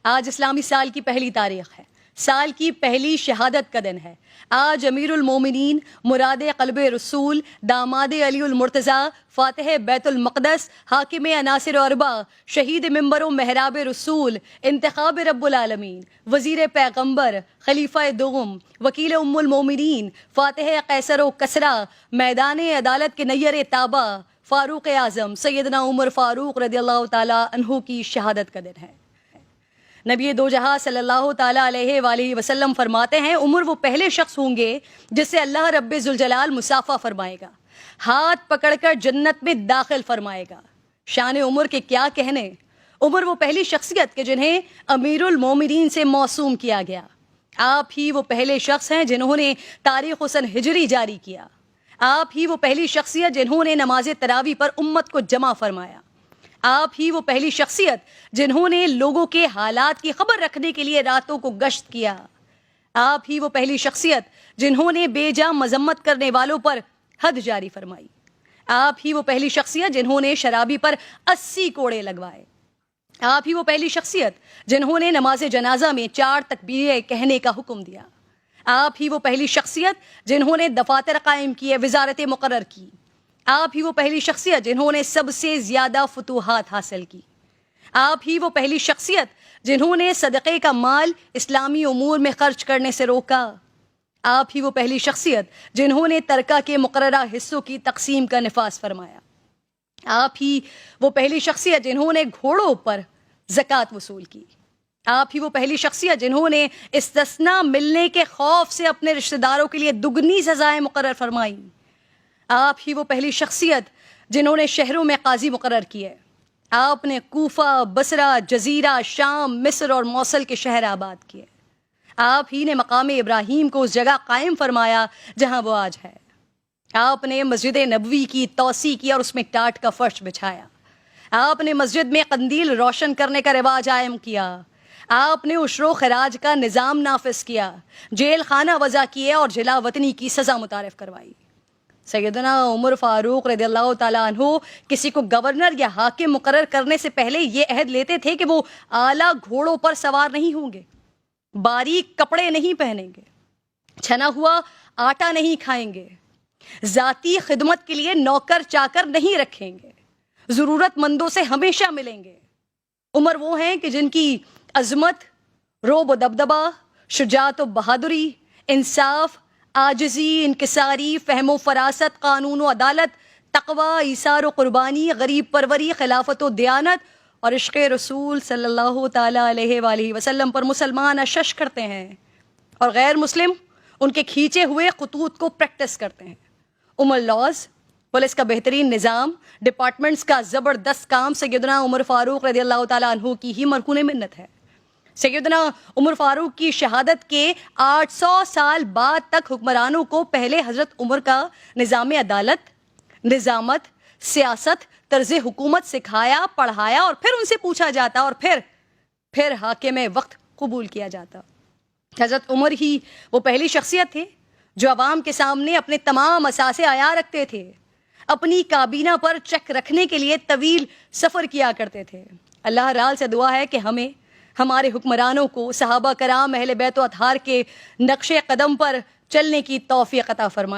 آج اسلامی سال کی پہلی تاریخ ہے، سال کی پہلی شہادت کا دن ہے۔ آج امیر المومنین، مراد قلب رسول، داماد علی المرتضیٰ، فاتح بیت المقدس، حاکم عناصر اربع، شہید منبر و محراب رسول، انتخاب رب العالمین، وزیر پیغمبر، خلیفہ دوم، وکیل ام المومنین، فاتح قیصر و کسریٰ، میدان عدالت کے نیر تابہ، فاروق اعظم سیدنا عمر فاروق رضی اللہ تعالیٰ عنہ کی شہادت کا دن ہے۔ نبی دو جہاں صلی اللہ تعالیٰ علیہ وآلہ وسلم فرماتے ہیں، عمر وہ پہلے شخص ہوں گے جس سے اللہ رب ذوالجلال مصافحہ فرمائے گا، ہاتھ پکڑ کر جنت میں داخل فرمائے گا۔ شان عمر کے کیا کہنے، عمر وہ پہلی شخصیت کے جنہیں امیر المومنین سے موسوم کیا گیا۔ آپ ہی وہ پہلے شخص ہیں جنہوں نے تاریخ سن ہجری جاری کیا۔ آپ ہی وہ پہلی شخصیت جنہوں نے نماز تراویح پر امت کو جمع فرمایا۔ آپ ہی وہ پہلی شخصیت جنہوں نے لوگوں کے حالات کی خبر رکھنے کے لیے راتوں کو گشت کیا۔ آپ ہی وہ پہلی شخصیت جنہوں نے بے جا مذمت کرنے والوں پر حد جاری فرمائی۔ آپ ہی وہ پہلی شخصیت جنہوں نے شرابی پر 80 کوڑے لگوائے۔ آپ ہی وہ پہلی شخصیت جنہوں نے نماز جنازہ میں 4 تکبیریں کہنے کا حکم دیا۔ آپ ہی وہ پہلی شخصیت جنہوں نے دفاتر قائم کیے، وزارتیں مقرر کی۔ آپ ہی وہ پہلی شخصیت جنہوں نے سب سے زیادہ فتوحات حاصل کی۔ آپ ہی وہ پہلی شخصیت جنہوں نے صدقے کا مال اسلامی امور میں خرچ کرنے سے روکا۔ آپ ہی وہ پہلی شخصیت جنہوں نے ترکہ کے مقررہ حصوں کی تقسیم کا نفاذ فرمایا۔ آپ ہی وہ پہلی شخصیت جنہوں نے گھوڑوں پر زکوٰۃ وصول کی۔ آپ ہی وہ پہلی شخصیت جنہوں نے استثناء ملنے کے خوف سے اپنے رشتہ داروں کے لیے دگنی سزائیں مقرر فرمائیں۔ آپ ہی وہ پہلی شخصیت جنہوں نے شہروں میں قاضی مقرر کیے۔ آپ نے کوفہ، بصرہ، جزیرہ، شام، مصر اور موصل کے شہر آباد کیے۔ آپ ہی نے مقام ابراہیم کو اس جگہ قائم فرمایا جہاں وہ آج ہے۔ آپ نے مسجد نبوی کی توسیع کی اور اس میں ٹاٹ کا فرش بچھایا۔ آپ نے مسجد میں قندیل روشن کرنے کا رواج قائم کیا۔ آپ نے عشر و خراج کا نظام نافذ کیا، جیل خانہ وضع کیے اور جلا وطنی کی سزا متعارف کروائی۔ سیدنا عمر فاروق رضی اللہ تعالیٰ عنہ کسی کو گورنر یا حاکم مقرر کرنے سے پہلے یہ عہد لیتے تھے کہ وہ اعلیٰ گھوڑوں پر سوار نہیں ہوں گے، باریک کپڑے نہیں پہنیں گے، چھنا ہوا آٹا نہیں کھائیں گے، ذاتی خدمت کے لیے نوکر چاکر نہیں رکھیں گے، ضرورت مندوں سے ہمیشہ ملیں گے۔ عمر وہ ہیں کہ جن کی عظمت، رعب و دبدبہ، شجاعت و بہادری، انصاف، عاجزی، انکساری، فہم و فراست، قانون و عدالت، تقوی، ایثار و قربانی، غریب پروری، خلافت و دیانت اور عشق رسول صلی اللہ تعالیٰ علیہ وآلہ وسلم پر مسلمان اشش کرتے ہیں اور غیر مسلم ان کے کھینچے ہوئے خطوط کو پریکٹس کرتے ہیں۔ عمر لاز، پولیس کا بہترین نظام، ڈپارٹمنٹس کا زبردست کام سیدنا عمر فاروق رضی اللہ تعالیٰ عنہ کی ہی مرہون منت ہے۔ سیدنا عمر فاروق کی شہادت کے 800 سال بعد تک حکمرانوں کو پہلے حضرت عمر کا نظام عدالت، نظامت، سیاست، طرز حکومت سکھایا، پڑھایا اور پھر ان سے پوچھا جاتا اور پھر حاکم وقت قبول کیا جاتا۔ حضرت عمر ہی وہ پہلی شخصیت تھے جو عوام کے سامنے اپنے تمام اثاثے عیاں رکھتے تھے، اپنی کابینہ پر چیک رکھنے کے لیے طویل سفر کیا کرتے تھے۔ اللہ تعالیٰ سے دعا ہے کہ ہمیں، ہمارے حکمرانوں کو صحابہ کرام اہل بیت و اطہار کے نقش قدم پر چلنے کی توفیق عطا فرمائے۔